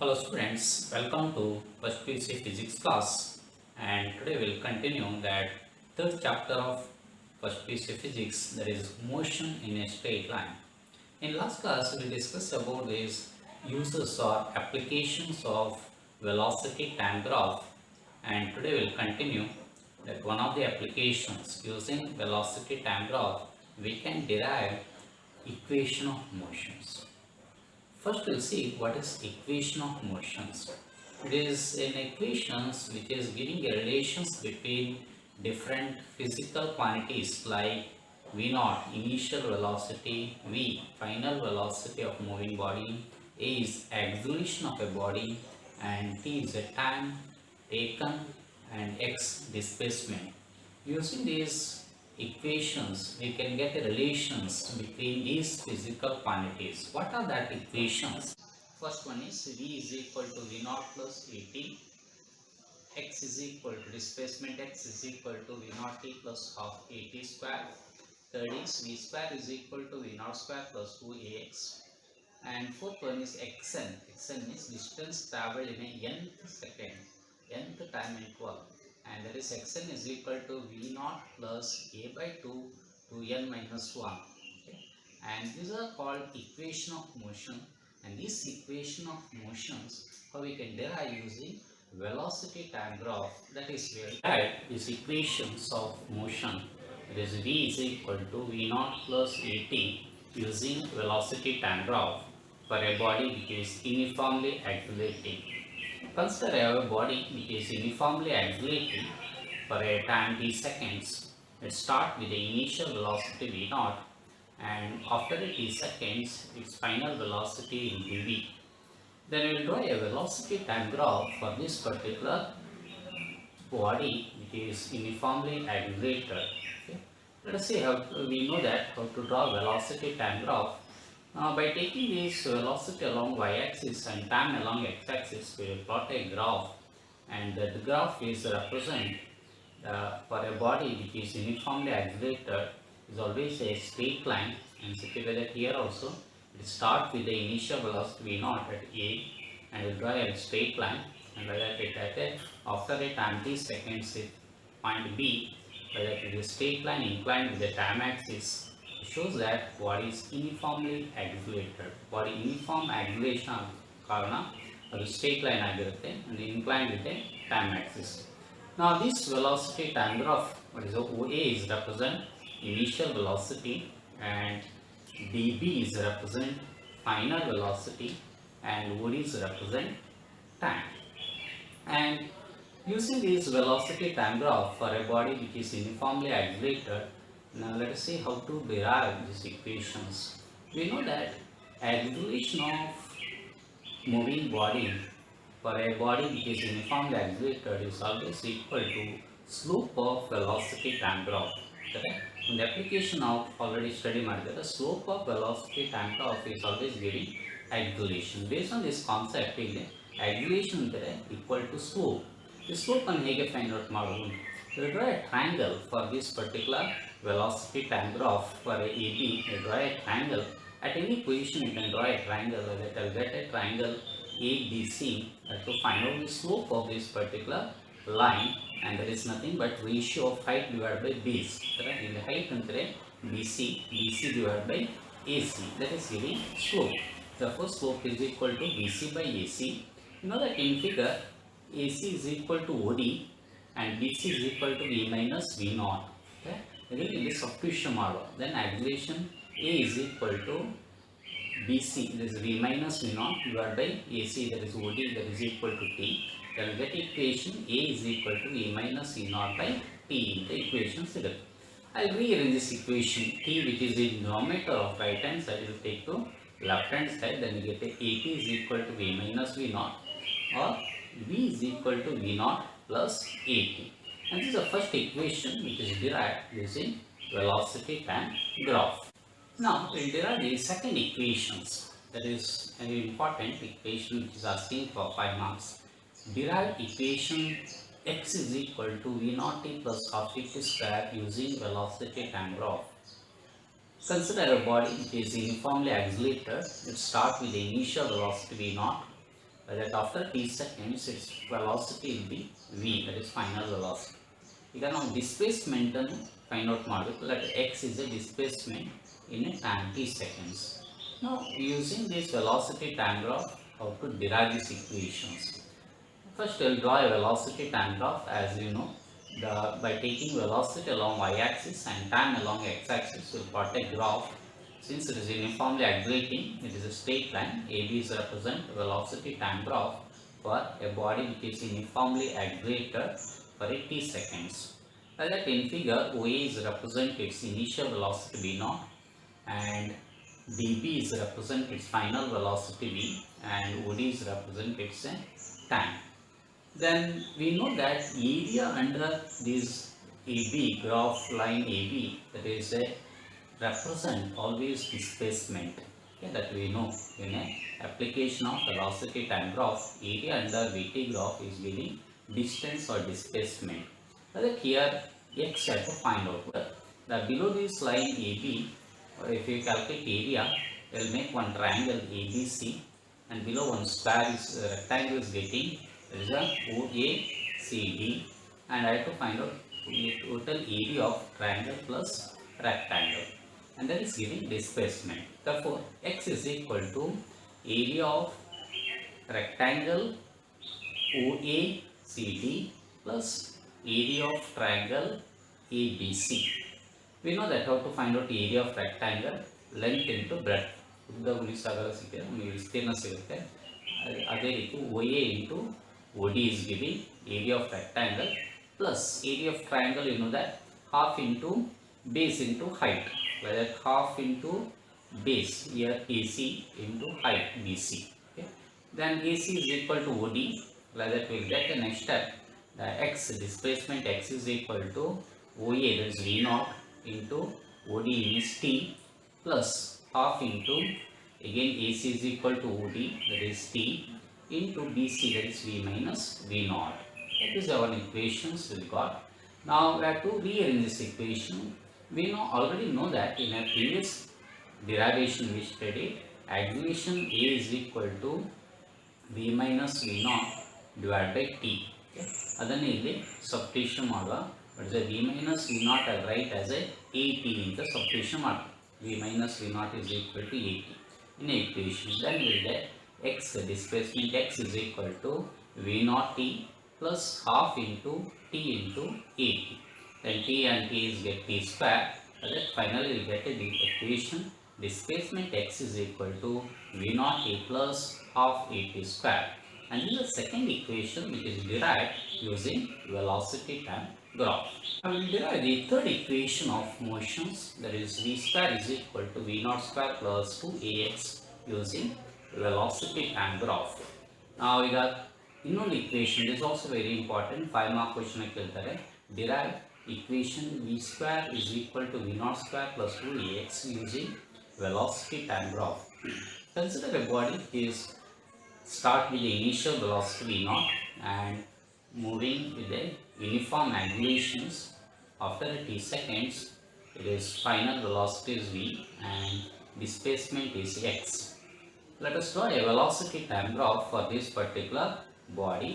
Hello students, welcome to first PC physics class, and today we'll continue that third chapter of first PC physics, that is motion in a straight line. In last class we discussed about these uses or applications of velocity time graph, and today we'll continue that one of the applications using velocity time graph we can derive equation of motions. First we'll see what is equation of motions. It is an equations which is giving a relations between different physical quantities like v naught initial velocity, v final velocity of moving body, a is acceleration of a body, and t is a time taken, and x displacement. Using these equations, we can get relations between these physical quantities. What are that equations? First one is v is equal to v naught plus at, x is equal to displacement x is equal to v naught t plus half at square. Third is v square is equal to v naught square plus 2ax. And fourth one is xn. Xn is distance traveled in a nth second, nth time interval. And that is xn is equal to v naught plus a by 2 to n minus 1. Okay. And these are called equation of motion. And this equation of motions, how we can derive using velocity time graph. That is where derive these equations of motion. That is v is equal to v naught plus at using velocity time graph for a body which is uniformly accelerating. Consider a body which is uniformly accelerating for a time t seconds. It starts with the initial velocity v naught, and after the t seconds its final velocity will be v. Then we will draw a velocity time graph for this particular body which is uniformly accelerated. Okay. Let us see how we know that how to draw velocity time graph. By taking this velocity along y-axis and time along x-axis, we will plot a graph, and that graph is represent for a body which is uniformly accelerated is always a straight line, and see that here also it starts with the initial velocity v naught at a, and will draw a straight line, and by that it at a, after a time t seconds at point b, by that it is straight line inclined with the time axis. Shows that body is uniformly accelerated. Body uniform acceleration ಕಾರಣ ಅದು straight line ಆಗಿರುತ್ತೆ and inclined with a time axis. Now this velocity time graph, what is OA is represent initial velocity, and dB is represent final velocity, and OD is represent time. And using this velocity time graph for a body which is uniformly accelerated, now let us see how to derive these equations. We know that acceleration of moving body for a body which is uniformly accelerated is always equal to slope of velocity time graph. Correct? In the application of already study ಮಾಡಿದರೆ the slope of velocity time graph is always giving acceleration. Based on this concept, ಇಲ್ಲಿ acceleration ಅಂದರೆ equal to slope. The slope ಅನ್ನು ಹೇಗೆ find out ಮಾಡೋದು? We draw a triangle for this particular velocity time graph for a AB. We draw a triangle. At any position you can draw a triangle. That will get a triangle ABC to find out the slope of this particular line, and there is nothing but ratio of height divided by base. In the height ಅಂದರೆ BC divided by AC. That is giving slope. Therefore slope is equal to BC by AC. You know that in figure AC is equal to OD and BC is equal to V minus V naught. Okay? Again, in this substitution model, then acceleration A is equal to BC, that is V minus V naught divided by AC, that is OD, that is equal to T. Then we get equation A is equal to V minus V naught by T in the equation figure. I will rearrange this equation. T, which is the denominator of right hand side, will take to left hand side. Then we get AP is equal to V minus V naught, or V is equal to V naught plus at. And this is the first equation which is derived using velocity time graph. Now we will derive the second equations. That is an important equation which is asking for 5 marks. Derive equation x is equal to v naught t plus half t square using velocity time graph. Consider a body which is uniformly accelerated. It starts with the initial velocity v naught, That after t seconds its velocity will be v, that is final velocity. ಈಗ ನಾವು displacement ಅನ್ನು find out ಮಾಡಬೇಕು. That x is a displacement in a time t seconds. Now using this velocity time graph, how to derive these equations? First we'll draw a velocity time graph. As you know, by taking velocity along y-axis and time along x-axis, we'll plot a graph. Since it is uniformly aggregating, it is a straight line. AB is represent velocity time graph for a body which is uniformly aggregated for a t seconds. Like that in figure, OA is represent its initial velocity v0 and dB is represent its final velocity v and OD is represent its time. Then we know that area under this AB graph line AB, that is a represent always displacement. Okay, that we know in a application of velocity time graph, area under VT graph is giving distance or displacement. Like here x have to find out that below this line AB, or if you calculate area, we will make one triangle ABC, and below one square is rectangle is getting, there is a OACD, and I have to find out the total area of triangle plus rectangle, and that is giving displacement. Therefore x is equal to area of rectangle OACD plus area of triangle ABC. We know that how to find out area of rectangle, length into breadth. ಉದ್ದ ಗುಣಿಸಾಗಲ ಸಿಕ್ಕಿದೆ ನಮಗೆ ವಿಸ್ತೀರ್ಣ ಸಿಗುತ್ತೆ. ಅದೇ ರೀತಿ OA into OD is giving area of rectangle plus area of triangle, you know that half into base into height, like that half into base here AC into height BC. Okay. Then AC is equal to OD, like that we will get the next step. The x displacement x is equal to OA, that is V0 into OD is T plus half into again AC is equal to OD, that is T into BC, that is V minus V0. That is our equations we got. Now we have to rearrange this equation. We already know that in a previous derivation we studied, aggregation A is equal to V minus V0 divided by T. ಅದನ್ನು ಇಲ್ಲಿ substitution ಮಾಡುವ. But V minus V0 I write as a AT ಅಂತ substitution ಮಾಡ್ತೀವಿ. V minus V0 is equal to AT in equation. Then we will get x displacement x is equal to V0 T plus half into T into AT. Then T and T is get T square. That finally we get the equation displacement x is equal to V0 T plus half AT square. And this is the second equation which is derived using velocity time graph. I will derive the third equation of motions, that is v square is equal to V0 square plus 2ax using velocity time graph. Now we got ಇನ್ನೊಂದು equation, this is also very important, 5 mark question ಕೇಳ್ತಾರೆ. Derive equation v square is equal to V0 square plus 2ax using velocity time graph. Consider a body is start with the initial velocity V0 and moving with the uniform angulations. After t seconds, it is final velocity is v and displacement is x. Let us draw a velocity time graph for this particular body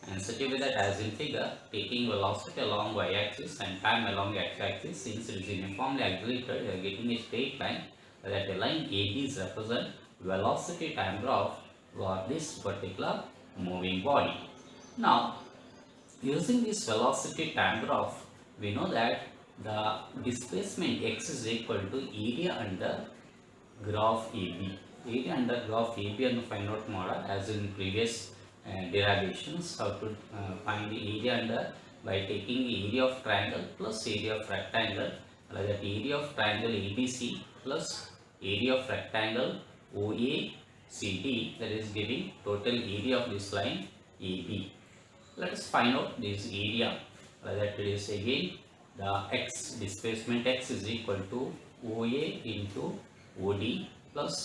and such a way that as in figure, taking velocity along y-axis and time along x-axis, since it is uniformly aggregated, we are getting a straight line, that the line AB is represent velocity time graph for this particular moving body. Now using this velocity time graph, we know that the displacement x is equal to area under graph AB. Area under graph AB and find out model as in previous derivations. How to find the area under by taking area of triangle plus area of rectangle, like that area of triangle ABC plus area of rectangle OACD, that is giving total area of this line AB. Let us find out this area, that is again the x displacement x is equal to OA into OD plus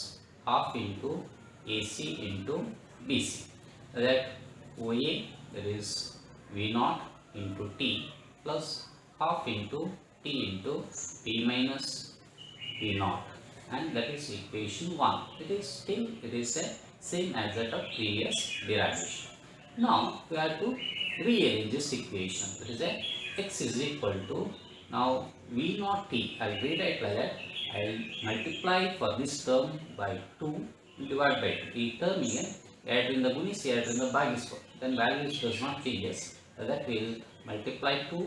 half into AC into BC. That OA, that is V0 into T plus half into T into P minus V0, and that is equation 1. It is still it is a same as that of previous derivation. Now we have to rearrange this equation. That is a x is equal to, now v naught t, I will rewrite like that. I will multiply for this term by 2 divided by 2. The term here ಎರಡರಿಂದ ಗುಣಿಸಿ ಎರಡರಿಂದ ಭಾಗಿಸುವ, then values does not changes. That will multiply 2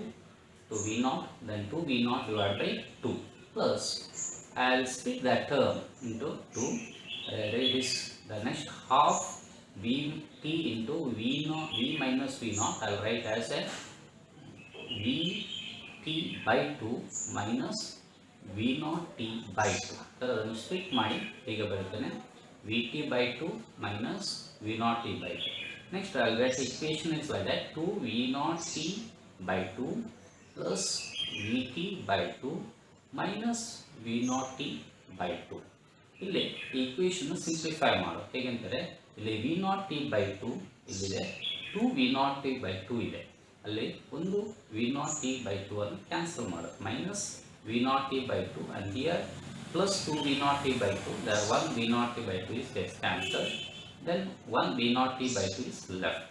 to v naught, then 2 v naught divided by 2 plus, I will split that term into 2. Write this, the next half v t into v naught, v minus v naught, I will write as a v t by 2 minus v naught t by 2. ಅದನ್ನು split ಮಾಡಿ ಹೀಗೆ ಬರುತ್ತಾನೆ, vt by 2 minus v naught t by 2. Next I will get equation is like that, 2 v naught t by 2 plus vt by 2 minus v naught t by 2. ಇಲ್ಲಿ equation simplify ಮಾಡು ಹೇಗೆಂದರೆ, ಇಲ್ಲಿ v naught t by 2 ಇಲ್ಲಿದೆ, 2 v naught t by 2 ಇದೆ, ಅಲ್ಲಿ ಒಂದು v naught t by 2 ಅನ್ನು cancel ಮಾಡು, minus v naught t by 2 and here plus 2 v naught t by 2, there 1 v naught t by 2 is gets cancelled, then 1 v naught t by 2 is left.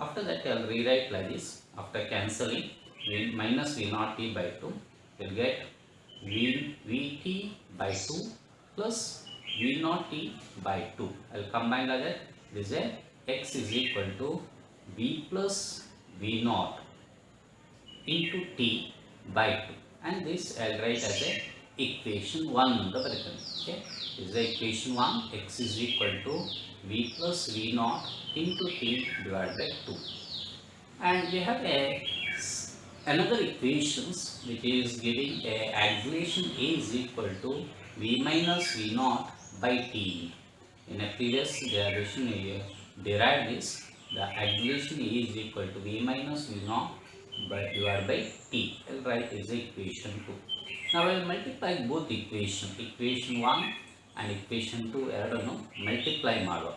After that I will rewrite like this, after cancelling minus v naught t by 2, we will get vt by 2 plus v naught t by 2. I will combine like that. This is a x is equal to v plus v naught into t by 2, and this I will write as a equation 1 ಅಂತ ಬರೀತಾನೆ. Okay, this is the equation 1, x is equal to v plus v naught into t divided by 2, and we have another equations which is giving a aggregation a is equal to v minus v naught by t. In a previous derivation we derived this, the aggregation a is equal to v minus v naught by divided by t. I will write is equation 2. Now I will multiply both equation 1 and equation 2 ಎರಡನ್ನು multiply ಮಾಡುವ.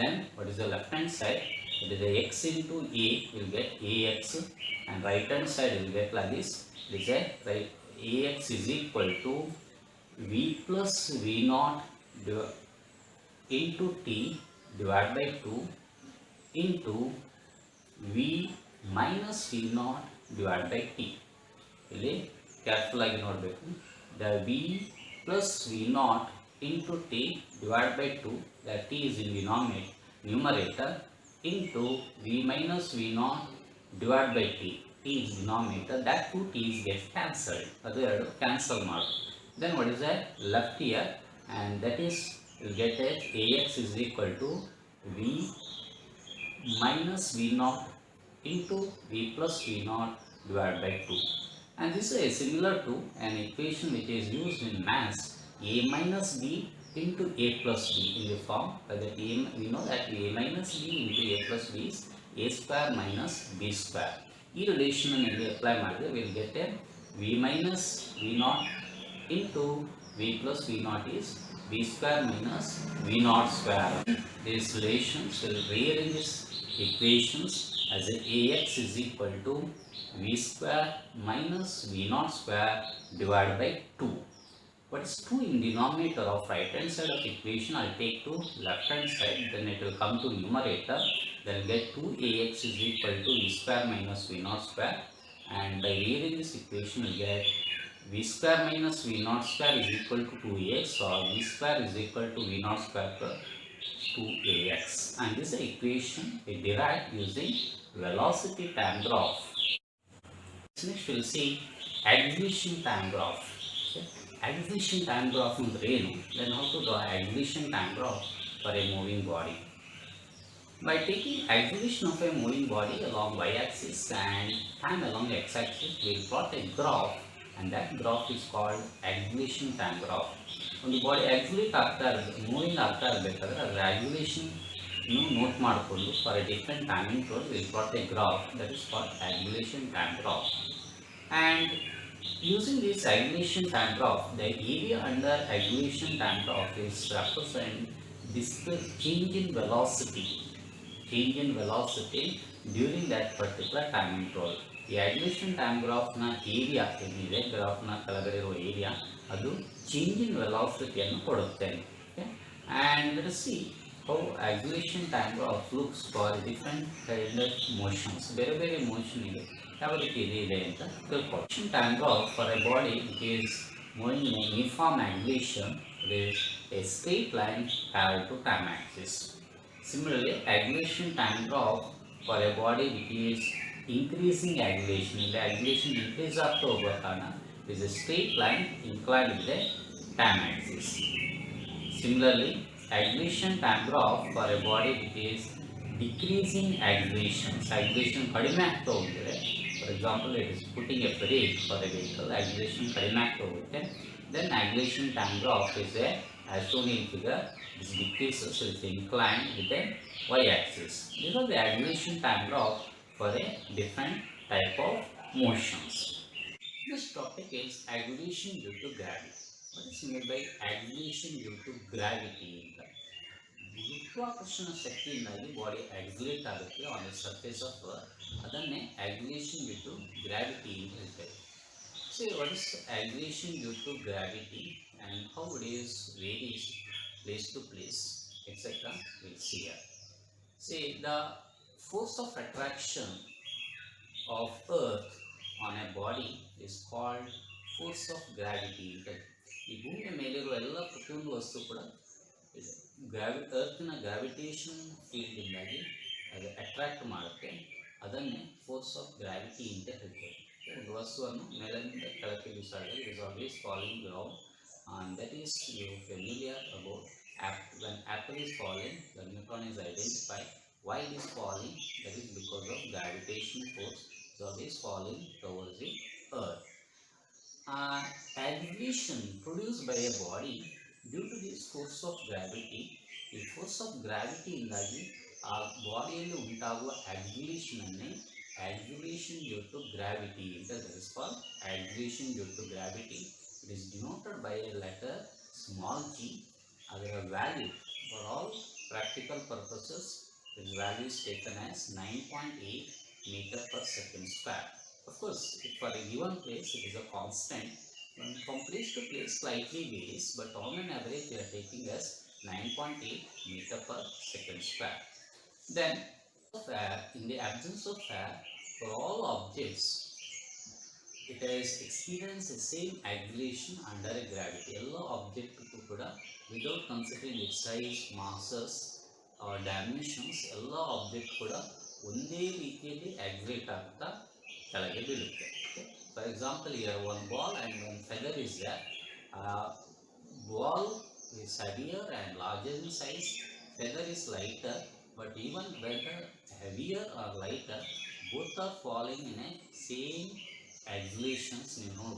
Then what is the left hand side? It is a x into a, will get ax, and right hand side will get like this. It is a right, ax is equal to v plus v naught into t divided by 2 into v minus v naught divided by t. ಇಲ್ಲಿ careful ಆಗಿ ನೋಡಬೇಕು, the v plus v naught into t divided by 2, that t is in numerator into v minus v naught divided by t, t is denominator, that 2 t's gets cancelled, ಅದು ಎರಡು cancel ಮಾಡು. Then what is that left here, and that is you get as ax is equal to v minus v naught into v plus v naught divided by 2. And this is similar to an equation which is used in maths, a minus b into a plus b in the form that we know that a minus b into a plus b is a square minus b square. This relation we apply we will get a v minus v naught into v plus v naught is b square minus v naught square. These relations will rearrange these equations as ax is equal to v square minus v naught square divided by 2. What is 2 in denominator of right hand side of equation, I will take to left hand side, then it will come to numerator, then get 2ax is equal to v square minus v naught square, and by rearranging this equation we get v square minus v naught square is equal to 2ax, or v square is equal to v naught square plus 2ax, and this equation we derived using velocity time graph. Next we will see aggregation time graph. Okay. Aggregation time graph ಅಂದ್ರೆ ಏನು? Then how to draw aggregation time graph for a moving body. By taking aggregation of a moving body along y-axis and time along x-axis, we will plot a graph, and that graph is called aggregation time graph. ಒಂದು body ಆಕ್ಸಿಲೇಟ್ ಆಗ್ತಾ ಇರಬೇಕು, moving ಆಗ್ತಾ ಇರಬೇಕಾದ್ರೆ ಅದರ aggregation note ಮಾಡಿಕೊಂಡು for a different time interval we will plot a graph, that is called aggregation time graph. And using this aggregation time graph, the area under aggregation time graph is represent this change in velocity during that particular time interval. The aggregation time graph na area ಏನಿದೆ, graph ನ ಕೆಳಗಡೆ ಇರುವ area ಅದು change in velocity ಅನ್ನು ಕೊಡುತ್ತೆ. Okay, and let us see how aggregation time graph looks for different kind of motions. ಬೇರೆ ಬೇರೆ motion ಇದೆ ಯಾವ ರೀತಿ ಇದೆ ಅಂತ ತಿಳ್ಕೊಳ್ಳಿ. Aggregation time graph for a body which is moving in a uniform aggregation with a straight line parallel to time axis. Similarly, aggregation time graph for a body which is increasing aggregation, the aggregation increase ಆಗ್ತಾ ಹೋಗೋ ಕಾರಣ is a straight line inclined with the time axis. Similarly, aggregation time graph for a body which is decreasing aggregation ಕಡಿಮೆ ಆಗ್ತಾ ಹೋಗಿದ್ರೆ, for example, it is putting a brake for a vehicle, aggregation ಕಡಿಮೆ ಆಗ್ತಾ ಹೋಗುತ್ತೆ, then aggregation time graph is a, as shown in figure, this decreases, so it's inclined with the y-axis. These are the aggregation time graph for a different type of motions. This topic is aggregation due to gravity. What is meant by aggregation due to gravity? ಗುರುತ್ವಾಕರ್ಷಣ ಶಕ್ತಿಯಿಂದಾಗಿ body accelerate ಆಗುತ್ತೆ on the surface of earth, ಅದನ್ನೇ aggregation due to gravity ಅಂತ ಹೇಳ್ತಾರೆ. So what is aggregation due to gravity and how it is varies place to place, etc. We'll see here. See, the force of attraction of earth on a body is called force of gravity ಅಂತ. ಈ ಭೂಮಿಯ ಮೇಲಿರುವ ಎಲ್ಲ ಪ್ರತಿಯೊಂದು ವಸ್ತು ಕೂಡ ಅರ್ತ್ನ gravitation ಫೀಲ್ಡಿಂದಾಗಿ ಅದು attract ಮಾಡುತ್ತೆ, ಅದನ್ನೇ ಫೋರ್ಸ್ ಆಫ್ ಗ್ರಾವಿಟಿ ಅಂತ ಹೇಳ್ತಾರೆ. ಒಂದು ವಸ್ತುವನ್ನು ಮೇಲಿನಿಂದ ಕೆಳಕ್ಕೆ ಬಿಸಾಡಿದಾಗ it is always falling ground, and that is you familiar about when apple is falling, the neutron is identified. Why it is falling? That is because of gravitation force. It is always falling towards the earth. Aggregation produced by a body due to this force of gravity, ಈ force of gravity ಇಂದಾಗಿ ಆ ಬಾಡಿಯಲ್ಲಿ ಉಂಟಾಗುವ aggregation ಅನ್ನೇ aggregation due to gravity. That is called aggregation due to gravity. It is denoted by a letter small g. Other value for all practical purposes, its value is taken as 9.8 meter per second square. Of course, if for a given place it is a constant, from place to place slightly varies, but on an average we are taking as 9.8 meter per second square. Then in the absence of air, for all objects it has experienced the same aggregation under a gravity. All object kuda without considering its size, masses or dimensions, all object kuda ಒಂದೇ ರೀತಿಯಲ್ಲಿ aggregate ಆಗ್ತಾ ಕೆಳಗೆ ಬೀಳುತ್ತೆ. For example, here one ball and one feather is there. Ball is heavier and larger in size, feather is lighter, but even whether heavier or lighter, both are falling in a same aggregations. You know,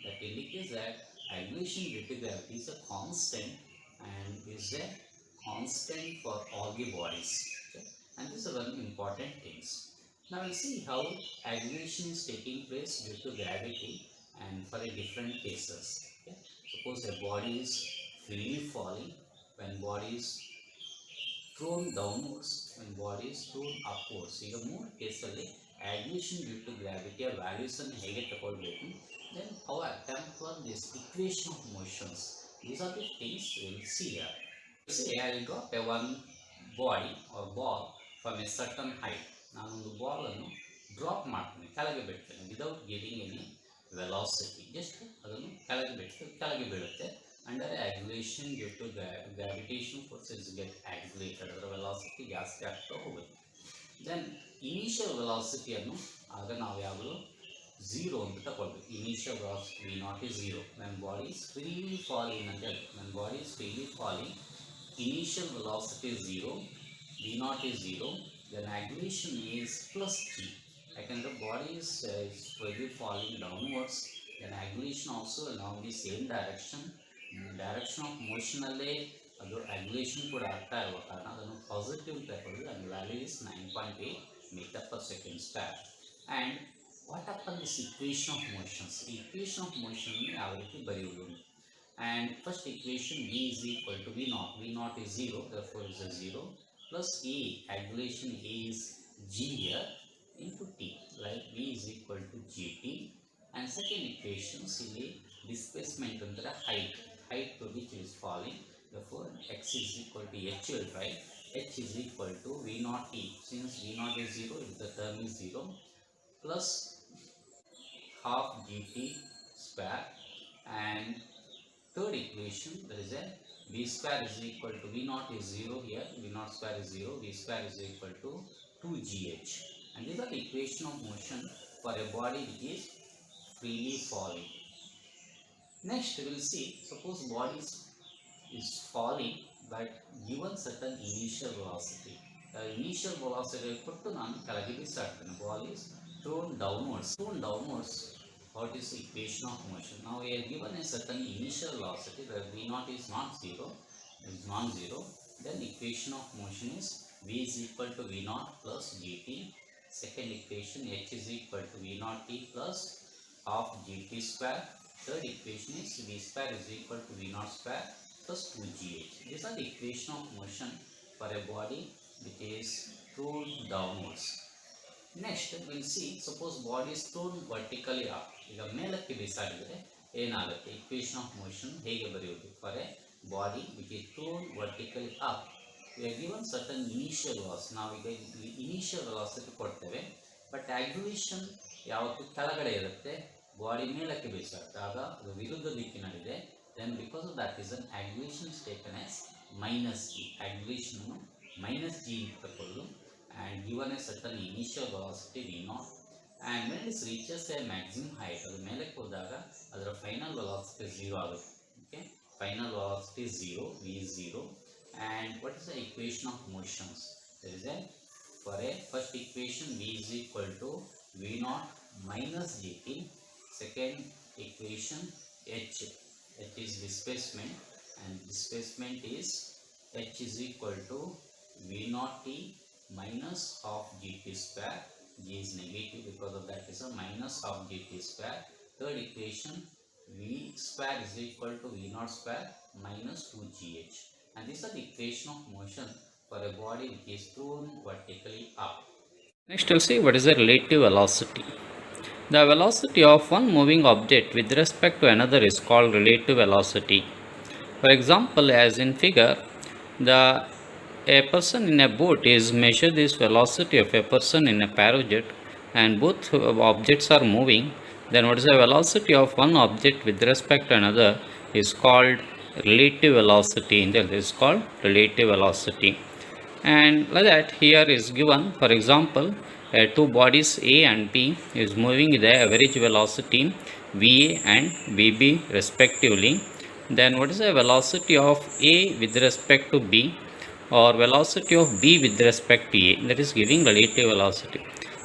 that indicates that aggregation due to gravity is a constant and is a constant for all the bodies. Okay? And these are very important things. Now we'll see how aggregation is taking place due to gravity and for a different cases. Okay? Suppose a body is freely falling, when body is thrown downwards, when body is thrown upwards. ಈಗ ಮೂರು ಕೇಸಲ್ಲಿ aggregation due to gravity values ಅನ್ನು ಹೇಗೆ ತಗೊಳ್ಬೇಕು, then how attempt for this equation of motions. These are the things we will see here. Say I will drop a one body or ball from a certain height. ನಾನೊಂದು ball ಅನ್ನು drop ಮಾಡ್ತೀನಿ, ಕೆಳಗೆ ಬಿಡ್ತೇನೆ without giving any velocity, just ಅದನ್ನು ಕೆಳಗೆ ಬಿಟ್ಟು ಕೆಳಗೆ ಬೀಳುತ್ತೆ. Under aggregation due to gravitation forces get accelerated, ಅದರ ವೆಲಾಸಿಟಿ ಜಾಸ್ತಿ ಆಗ್ತಾ ಹೋಗುತ್ತೆ. ದೆನ್ ಇನಿಷಿಯಲ್ ವೆಲಾಸಿಟಿಯನ್ನು ಆಗ ನಾವು ಯಾವಾಗಲೂ ಝೀರೋ ಅಂತ ತಗೊಳ್ಬೇಕು. Initial velocity V not is zero when body is freely falling ಅಂತ ಹೇಳ್ತೀವಿ. when body is freely falling, initial velocity is 0, v naught is 0, then aggregation is plus g. ಯಾಕಂದರೆ body is freely falling downwards, then aggregation also along the same direction. Direction of ಮೋಷನಲ್ಲೇ ಅದು aggregation ಕೂಡ ಆಗ್ತಾ ಇರುವ ಕಾರಣ ಅದನ್ನು positive ತಗೊಳ್ಳಿ, and value is 9.8 meter per second square. And what happened is equation of motions. ಈ equation of motion ಯಾವ ರೀತಿ ಬರೆಯುವುದು? And first equation v is equal to v naught. v naught is 0, therefore is a 0, plus a, aggregation a is g here into t, like v is equal to gt. And second equation, ಇಲ್ಲಿ displacement ಅಂದರೆ height to which is falling, therefore x is equal to h will write, h is equal to v naught t. Since v naught is 0, the term is 0, plus half gt square, and third equation there is a v square is equal to v naught is 0 here, v naught square is 0, v square is equal to 2gh, and these are the equation of motion for a body which is freely falling. Next we will see, suppose body is falling but given certain initial velocity. The initial velocity ಕೊಟ್ಟು ನಾನು ಕೆಳಗೆ ಬಿಸಾಡ್ತೇನೆ. Ball is thrown downwards. Thrown downwards. What is the equation of motion? Now we are given a certain initial velocity where v naught is not 0, it is non-zero. Then equation of motion is v is equal to v naught plus gt. Second equation, h is equal to v naught t plus half gt square. Third equation is v square is equal to v naught square plus 2gh. These are the equation of motion for a body which is thrown downwards. Next we will see, suppose body is thrown vertically up. ಈಗ ಮೇಲಕ್ಕೆ ಬಿಸಾಡಿದರೆ ಏನಾಗುತ್ತೆ, equation of motion ಹೇಗೆ ಬರೆಯುವುದು for a body which is thrown vertically up. We are given certain initial velocity. ನಾವು ಈಗ initial velocity ಕೊಡ್ತೇವೆ, but aggregation ಯಾವತ್ತು ಕೆಳಗಡೆ ಇರುತ್ತೆ, ಬಾಡಿ ಮೇಲಕ್ಕೆ ಬಿಸಾಡುತ್ತೆ, ಆಗ ಅದು ವಿರುದ್ಧ ದಿಕ್ಕಿನಲ್ಲಿದೆ. Then because of that reason aggregation is taken as minus g. Aggregation minus g ತಗೊಳ್ಳು, and given a certain initial velocity v naught, and when it reaches a maximum height, ಅದು ಮೇಲಕ್ಕೆ ಹೋದಾಗ ಅದರ final velocity 0 ಆಗುತ್ತೆ. Okay, final velocity is 0, v is 0. And what is the equation of motions? There is a, for a first equation v is equal to v naught minus gt. Second equation h is displacement, and displacement is h is equal to v naught t minus half gt square. G is negative, because of that is a minus half gt square. Third equation, v square is equal to v naught square minus 2gh, and these are the equation of motion for a body which is thrown vertically up. Next we'll see what is the relative velocity. The velocity of one moving object with respect to another is called relative velocity. For example, as in figure, a person in a boat is measure this velocity of a person in a parajet, and both objects are moving. Then what is the velocity of one object with respect to another is called relative velocity. That is called relative velocity. And like that, here is given, for example, two bodies A and B is moving with the average velocity VA and VB respectively. Then what is the velocity of A with respect to B, or velocity of B with respect to A? That is giving relative velocity.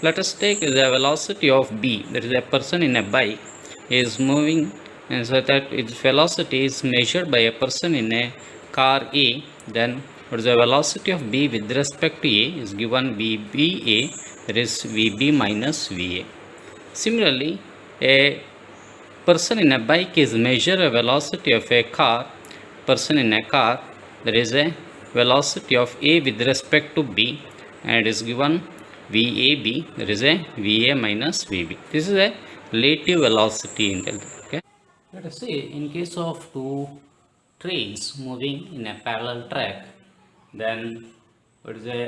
Let us take the velocity of B. That is a person in a bike is moving, and so that its velocity is measured by a person in a car A. Then what is the velocity of B with respect to A is given VBA, that is VB minus VA. Similarly, a person in a bike is measure a velocity of a person in a car, there is a velocity of A with respect to B, and it is given VAB, there is a VA minus VB. This is a relative velocity in the, okay. Let us say in case of two trains moving in a parallel track, then what is the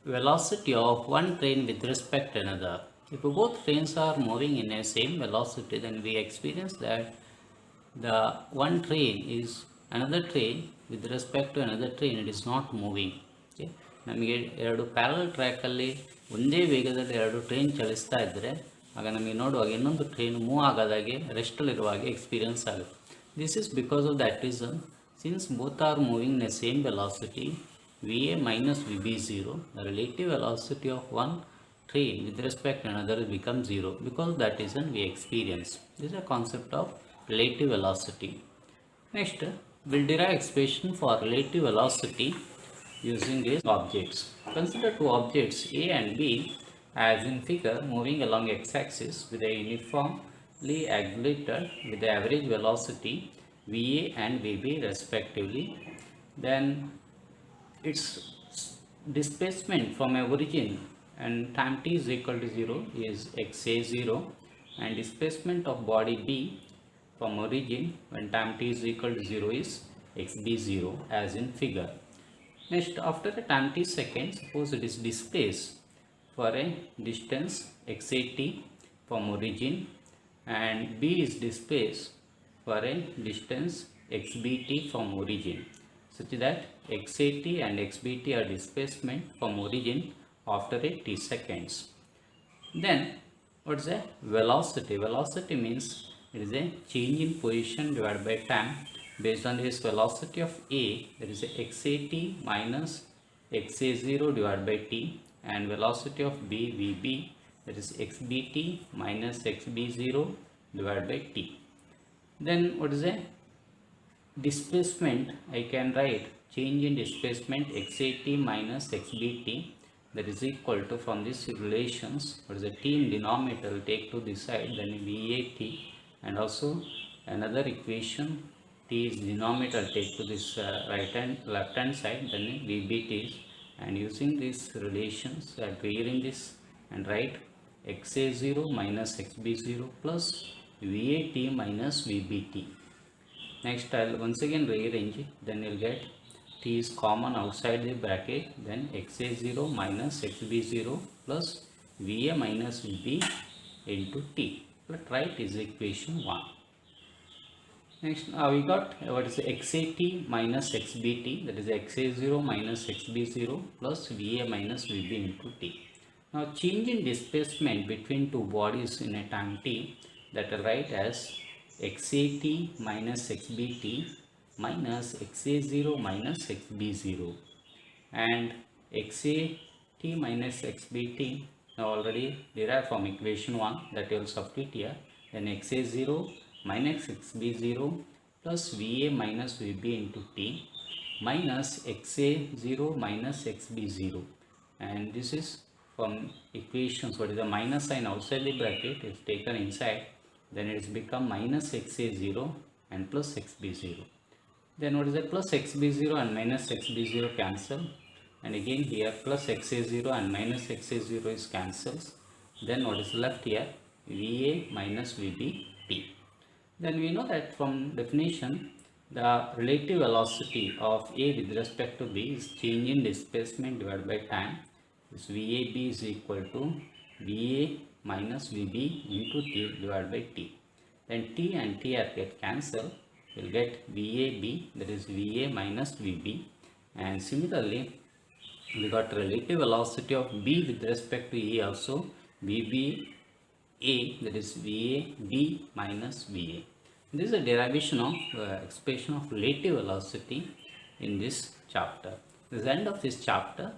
velocity of one train with respect to another? If both trains are moving in a same velocity, then we experience that the one train is another train with respect to another train, it is not moving. Okay, ನಮಗೆ ಎರಡು parallel ಟ್ರ್ಯಾಕಲ್ಲಿ ಒಂದೇ ವೇಗದಲ್ಲಿ ಎರಡು train ಚಲಿಸ್ತಾ ಇದ್ದರೆ ಆಗ ನಮಗೆ ನೋಡುವಾಗ ಇನ್ನೊಂದು ಟ್ರೈನ್ ಮೂವ್ ಆಗೋದಾಗೆ ರೆಸ್ಟಲ್ಲಿರುವಾಗ ಎಕ್ಸ್ಪೀರಿಯನ್ಸ್ ಆಗುತ್ತೆ. This is because of that reason, since both are moving in a same velocity, VA minus VB is 0, the relative velocity of one train with respect to another becomes 0, because that is when we experience. This is a concept of relative velocity. Next, we'll derive expression for relative velocity using these objects. Consider two objects A and B as in figure moving along x-axis with a uniformly accelerated with the average velocity VA and VB respectively. Then its displacement from a origin and time t is equal to 0 is xa0, and displacement of body B from origin when time t is equal to 0 is xb0 as in figure. Next, after a time t seconds, suppose it is displaced for a distance xat from origin, and b is displaced for a distance xbt from origin, such that xat and xbt are displacement from origin after a t seconds. Then what is a velocity? Velocity means it is a change in position divided by time based on this velocity of A, that is a xat minus xa0 divided by t, and velocity of B, vb, that is xbt minus xb0 divided by t. Then what is a displacement? I can write change in displacement xat minus xbt, that is equal to, from these relations, what is the t in denominator will take to this side, then vat, and also another equation t is denominator take to this left hand side, then vbt is, and using these relations clearing this and write xa0 minus xb0 plus vat minus vbt. Next I'll once again rearrange it, then you'll get t is common outside the bracket, then xa0 minus xb0 plus va minus vb into t. Let's write is equation 1. Next we got what is xat minus xbt, that is xa0 minus xb0 plus va minus vb into t. Now change in displacement between two bodies in a time t, that I write as xat minus xbt minus xa0 minus xb0, and xat minus xbt now already derived from equation 1, that you will substitute here, then xa0 minus xb0 plus va minus vb into t minus xa0 minus xb0, and this is from equations, what is the minus sign outside the bracket is taken inside, then it is become minus xa0 and plus xb0. Then what is the plus xb0 and minus xb0 cancel, and again here plus xa0 and minus xa0 is cancels, then what is left here, va minus vb t. Then we know that from definition, the relative velocity of A with respect to B is change in displacement divided by time. This VAB is equal to VA minus VB into T divided by T. Then T and T are get cancelled. We'll get VAB, that is VA minus VB. And similarly, we got relative velocity of B with respect to A also, VB A, that is VA B minus VA. This is a derivation of expression of relative velocity in this chapter. This is the end of this chapter.